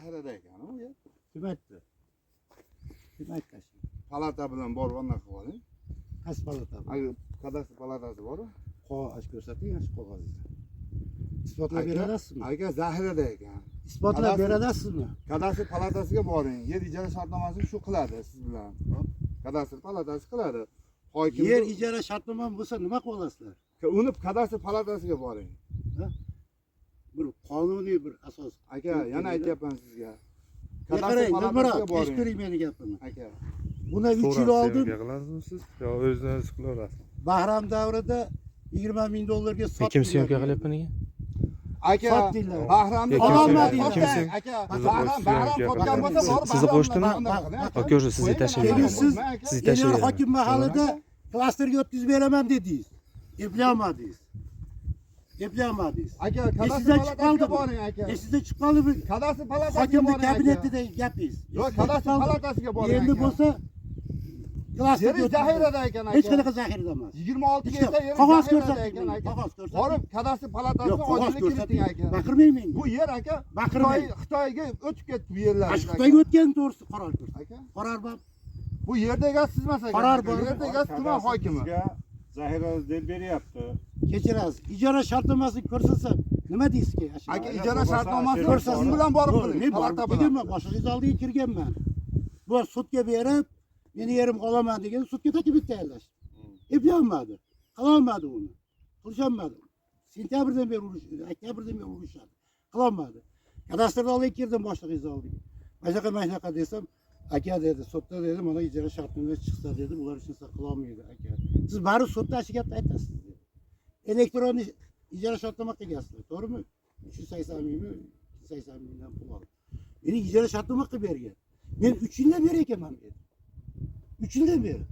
zaxirada ekan u yer. Kim aytdi? Kim aytdi? Palata bilan borib anaqa qilib oling. Qaysi palata? Agar kadastr palatasi bor. Qog'oz ko'rsating, ash qog'ozni. Isbotlab beradasizmi? Aka zaxirada ekan. Isbotlab beradasizmi? Kadastr palatasiga boring. Yer ijara shartnomasini shu qiladi siz bilan. Kadastr palatasi qiladi. Hokim Yer ijara shartnoma bo'lsa nima qilib olasizlar? uni kadastr palatasiga boring. Bir qonuniy bir asos. Aka, yana aytyapman sizga. Kadastr palatasiga boring. Hech ko'ring meni gapimni. Aka. Buni 3 yil oldin qilasizmi siz yo o'zingiz qilaverasiz? Bahram davrida 20 ming dollarga sotdik. Kim syomka qilyapman ekan? Aka, Sotdinglar. Bahramni ololmadinglar. Aka, Bahram sotgan bo'lsa bor. Sizni qo'shdimi? Aka, o'sha sizga tashlab Keyin beraman. siz Sizni Genel tashlab hokim mahallida klasterga o'tkazib beraman dedingiz. Eplamadingiz. Eplamadingiz. Aka, Esingizdan kadastr chiqib qoldimi? palatasiga boring aka. Esingizdan chiqib qoldimi? Kadastr palatasiga Hokimni boring. kabinetidagi gapingiz. Yo'q, kadastr palatasiga boring. Endi bo'lsa klasterga Yer zaxirada ekan aka. hech qanaqa zaxirada emas. 26 ga esa yer Qog'oz zaxirada ko'rsating ekan aka. Qog'oz ko'rsating. Borib kadastr palatasiga Yo'q, qog'oz oydinlik kiriting ko'rsating. aka. Baqirmang menga. Bu yer aka Baqirmang. Xitoyga o'tib ketdi bu yerlar. Xitoyga o'tgan to'g'risi qaror ko'rsating. aka. Qaror bor. Bu yerda egasi sizmas aka. Qaror bor. Yerda egasi tuman hokimi. Zaxirani del beryapti. Kechirasiz. Ijara shartnomasini ko'rsatsam nima deysizki? Aka, ijara shartnomasini ko'rsating. siz bilan borib Men qiling. borib Palata bilan. kelganman, boshqa oldiga kirganman. Bu sudga berib, meni yerim olaman degan sudga taklif tayyorlash. Eplolmadi. Qilolmadi uni. Qilisholmadi. Sentyabrdan beri urishdi, oktyabrdan beri urishadi. Qilolmadi. Kadastrda olib kirdim boshlig'ingiz oldiga. Mana desam, aka dedi, sudda dedi, mana ijara shartnoma chiqsa dedi, ular hech narsa qilolmaydi aka. Siz baribir sudda shu gapni aytasiz dedi. Elektron ijara shartnoma qilgansizlar, to'g'rimi? 380 mingmi, 280 mingdan pul olib. Meni ijara shartnoma qilib bergan. Men 3 yildan beri ekanman dedi. 3 yildan beri.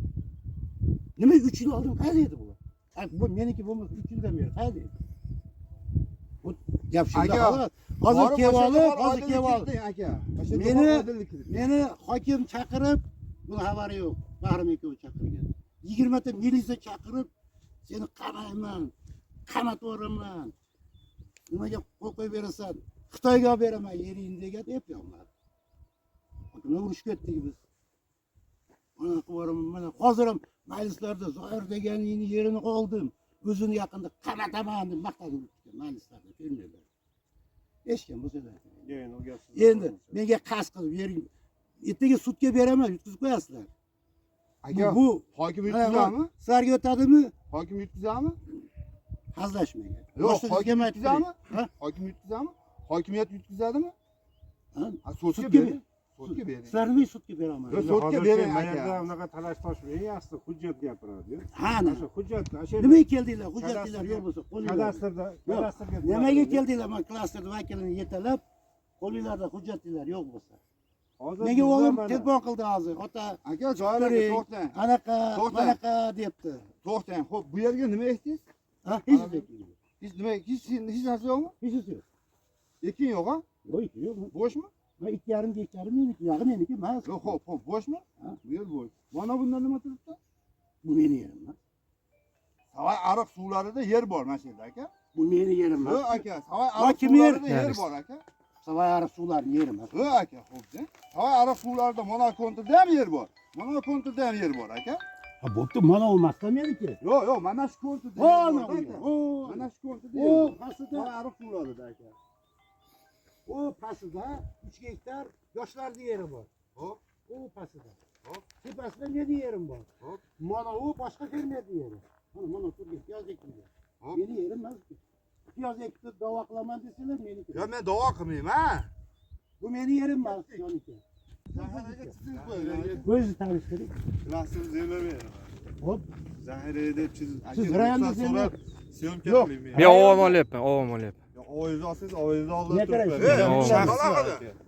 Nima 3 yil oldin qayerda edi bular? Bu meniki bo'lmasa 3 yildan beri qayerda edi? Bu gap shunda xolos. Hozir kelib olib. aka. Meni hokim chaqirib, buni xabari yo'q. Bahram akov chaqirgan. 20 ta militsiya chaqirib, seni qamayman, qamatvoraman. Nimaga qo'yib berasan? Xitoyga olib beraman yeringni degan aytmayapman. Nima urush ketdik biz? Mana qo'raman, mana hozir ham majlislarda Zoir deganingni yerini oldim. O'zini yaqinda qamataman deb maqtanib o'tgan majlislarda, filmlarda. Eshitgan bo'lsanglar. Endi menga qasd qilib bering. Ertaga sudga beraman, yutkazib qo'yasizlar. Aka, bu hokim yutkazami? Sizlarga o'tadimi? Hokim yutkazami? Hazlashmaygan. Yo'q, hokim yutkazami? Hokim yutkazami? Hokimiyat yutkazadimi? Ha? Sudga bering. Sudga bering. Sizlar nima sudga beraman? Sudga bering aka. Mayerda unaqa talash toshib, eng yaxshisi hujjat gapiradi. Ha, O'sha hujjatni, o'sha nimaga keldinglar? Hujjatlar yo'q bo'lsa, qo'linglar. kadastrga Nimaga keldinglar? Men klaster vakilini yetalab, qo'linglarda hujjatlar yo'q bo'lsa. Nega o'g'lim telefon qildi hozir? Ota, Aka, joylarga to'xtang. anaqa, To'xtang. manaqa debdi. To'xtang. Xo'p, bu yerga nima ekdingiz? Ha, hech nima. Hech narsa yo'qmi? Hech narsa yo'q. Ekin yo'q, ha? Yo'q. Bo'shmi? Men 2,5 gektar meniki, yog'i meniki emas. Yo'q, xo'p, bo'shmi? Bu yer bo'sh. Mana bunda nima turibdi? Bu meni yerim emas. Savay ariq suvlarida yer bor mana shu yerda aka. Bu meni yerim emas. Yo'q aka, savay Va ariq kim suvlarida yer? yer bor aka. Savay ariq suvlarini yerim emas. Yo'q aka, xo'p-da. Savay ariq suvlarida mana kontrda ham yer bor. Mana kontrda ham yer bor aka. Ha, bo'pti, mana olmasdan meniki. Yo'q, mana shu kontrda. Mana shu kontrda. O, yer bor. pastida Savay ariq suvlarida aka. O pastida 3 gektar yoshlarning yeri bor. Hop. O pastida. Hop. Tepasida meni yerim bor. Hop. Mana u boshqa fermerning yeri. Mana turgan piyoz ekilgan. Hop. Meni yerim emas. Piyoz ekib da'vo qilaman desalar meniki. Yo'q, men da'vo qilmayman, ha. Bu meni yerim emas, yoniki. Zahiraga chizib qo'ying. O'zingiz tanishtiring. klaster zeylaver. Hop. Zahira deb chizib. Siz rayonni so'rab syomka Yo'q. qilayman. Men ovom olyapman, ovom olyapman. Ovozni olsangiz, ovozni olib Ne kerak? turibman.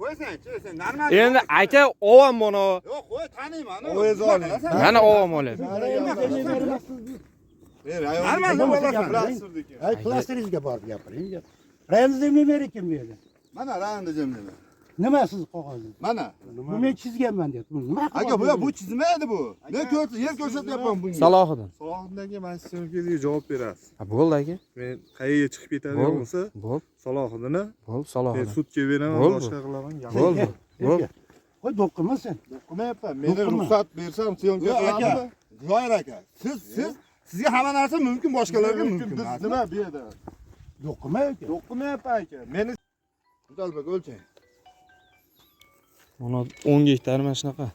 Qo'ysang-chi, sen normal. Endi aka ovom mana. Yo'q, qo'y, taniyman. Ovozni oling. Mana ovom olyapman. Normal nima bo'lasan? Ay, klasteringizga borib gapiring. Rayoningizda nima ber ekan bu yerda? Mana rayonda jimlimi. Nima siz qog'ozni? Mana. Bu men chizganman deyapti. Bu nima Aka bu chizma edi bu. Men yer ko'rsatyapman bunga. Salohiddin. Salohiddinga mana shu syomkaga javob berasiz. Ha, bo'ldi aka. Men qayerga chiqib ketadigan Bo'ldi. bo'lsa, Bo'ldi. Salohiddinni Bo'ldi, men Salohiddin. sudga beraman, Bo'ldi. boshqa qilaman. Bo'ldi. Bo'ldi. Qo'y do'qima sen. Qilmayapman. Meni Do'qima. ruxsat bersam syomka Yo'q aka. qilamizmi? Zoir aka. Sizga hamma narsa mumkin, boshqalarga mumkin. Biz nima bu yerda? Do'qima aka. Yo'q qilmayapman aka. Meni Mutalbek o'lchang. Mana 10 gektar mana shunaqa.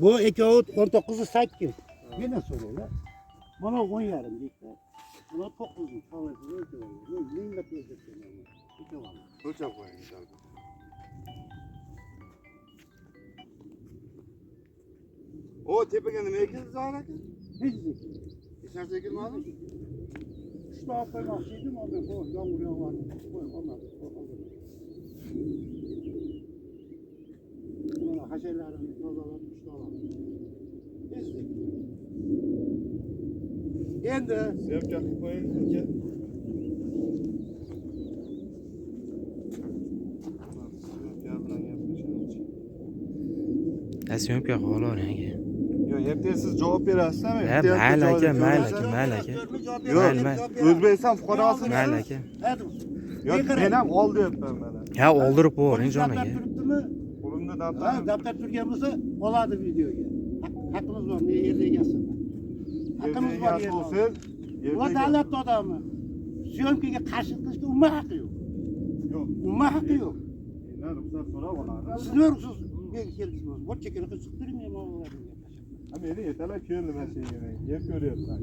Bu ekovi 19'u 8. Yine soruyorlar. Bana 10 yarım gektar. Buna 9'u kalırsa öyle oluyor. Neyin de tezgahı? O'lchab qo'ying Mutalbek. O tepaga nima ekildingiz Zoir aka? Hiç zeki. Hech narsa ekilmadimi? Şu daha koymaksaydım ama bu yağmur yağar. Koy ondan. Buna haşerlerini yozalarını şuralarını. Hiç zeki. Endi syomka qilib qo'ying aka. Syomka bilan gaplashamiz. Syomka qilib olavering aka. Yo'q, ertaga siz javob berasizmi? Ha, mayli aka, mayli aka, mayli aka. Yo'q, mayli. O'zbekiston fuqarosimi? Mayli aka. hadi. Yo'q, men ham ol deyapman mana. Ha, oldirib qo'ying jon Daftar aka. turibdimi? Qo'limda Ha, daftar. daftar turgan bo'lsa oladi videoga. Haqqimiz bor, ne yerda egasin. Haqqimiz bor Yerda yerda. bo'lsa, Ular davlat odami. Syomkaga qarshi qilishga umuman haqqi yo'q. yo'q. Umuman haqqi yo'q. Mendan ruxsat so'rab oladi. Sizni ruxsat berib keldingiz. Bu chekini qilib turmay ma'lumotlarni gaplashamiz. Ha, meni ertalab keldi mashinaga. Yer ko'ryapman.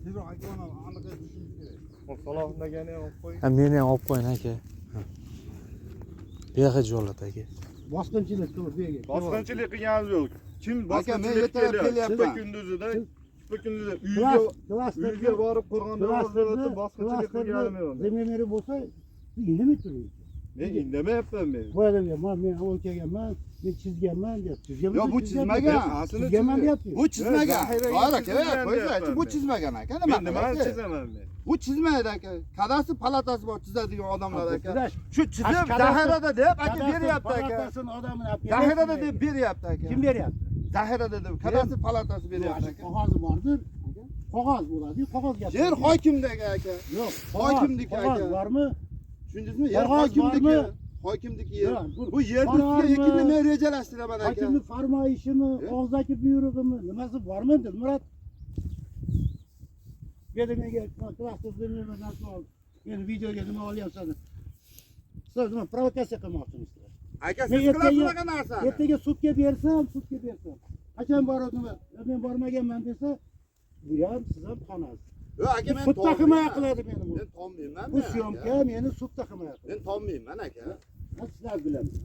Tezroq aka uni aniqlab tushunish kerak. Salohiddinga ham olib qo'ying. Ha, meni ham olib qo'ying aka. Ha. Behiz yo'llat aka. Bosqinchilik qilib bergan. Bosqinchilik qilganimiz yo'q. Kim Aka men bosqinchilik ertalab qilyapti? kelyapman. Kunduzida, kunduzida Klasterga uyga borib qo'rg'onda bosqinchilik qilganim yo'q. Zeminleri bo'lsa, indamay turing. Men indamayapman men. Qo'yadigan, men o'lchaganman, men chizganman deb. Yo bu chizmagan, aslida chizganman deyapti. bu chizmagan. Zaxiraga Zoir aka, chizmagan qo'yinglar, bu deyapman chizmagan aka. Men Nima nimani qilyapsiz? chizaman men? Bu chizmaydi aka. Kadastr palatasi bor chizadigan odamlar aka. Chizash. Shu chizib zaxirada deb aka beryapti aka. Palatasini odamini olib Zaxirada deb beryapti aka. kim beryapti? Zaxirada deb kadastr palatasi beryapti aka. Qog'ozi bordir. Qog'oz bo'ladi, qog'oz gap. Yer hokimdagi aka. Yo'q, hokimniki qog'oz aka. bormi? Tushundingizmi? Yer Qog'oz hokimdiki. bormi? Hokimdiki yer. Yo'q, Bu yerni qog'ozmi? ustiga ekinni men rejalashtiraman aka. Hokimning farmoyishimi, og'zaki buyrug'imi, nimasi bormi Dilmurod? Berdimenga klaster zemini narsa ol. Men videoga nima olyapsan? Siz nima provokatsiya qilmoqchimisizlar? Aka Men siz ertaga- qilasiz bunaqa narsani. Ertaga sudga bersam. Qachon boradi nima? Men bormaganman desa, bu ham siz ham qonasiz. Yo'q aka men Sudda himoya qiladi meni bu. Men tommayman. Bu syomka meni sudda himoya qiladi. Men tommayman aka. Sizlar bilasiz.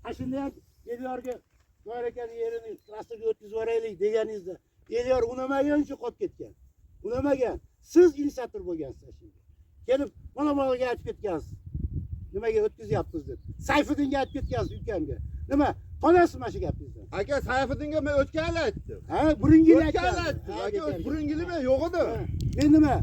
Ashunda ham Elyorga Zoir akani yerini klasterga o'tkazib yuboraylik deganingizda, Elyor unamagan shu qolib ketgan. Unamagan. Siz inisiator bo'lgansiz shunga. Kelib, mana bularga aytib ketgansiz. Nimaga o'tkazyapmiz deb. Sayfiddinga aytib ketgansiz ukamga. Nima? Qonasizmi shu gapingizdan? Aka Sayfiddinga men o'tgan yil aytdim. Ha, buringili O'tgan yil aytgan. aytdim. Aka buringili men yo'q edi. Men nima?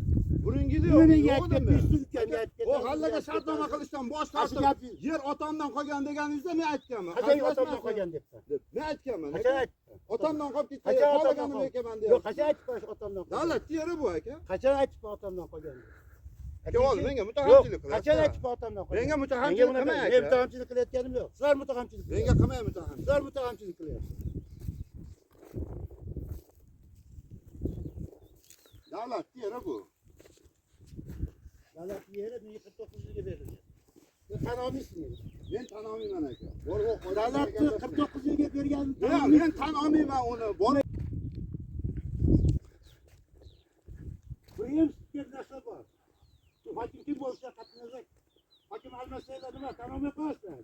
Buringili Nima yo'q menga yo'q aytib edi men. ketdingiz, ukamga aytib O ketdingiz. g'allaga shartnoma qilishdan bosh Asli tortib. gapingiz. Yer otamdan qolgan deganingizda men aytganman. Qachon otamdan qolgan debsan? Men aytganman. Qachon aytdin? Otamdan qolib ketdi. Qachon otamdan Qolganim qolgan? ekaman Yo'q, deyapti. qachon aytib qo'yish otamdan qolgan? Davlat yeri bu aka. Qachon aytib otamdan qolgan? Aka ol menga Yo'q, mutahamchilik qilyapti. qachon aytib otamdan qolgan? Menga mutahamchilik Menga qilmang Men aka. mutahamchilik qilayotganim yo'q. Sizlar mutahamchilik Menga qilyapsiz. qilmang mutahamchilik. Sizlar mutahamchilik qilyapsiz. Davlat yeri bu. Davlat yeri 49 ga berilgan. Siz tan olmaysizmi? Men tan olmayman aka. Bor Davlatni 49 ga bergan. Yo'q, men tan olmayman uni. Bor Bu ham sizga narsa bor. Hokim kim bo'lsa qatnashak. Hokim almasanglar nima tan olmay qo'yasizlar.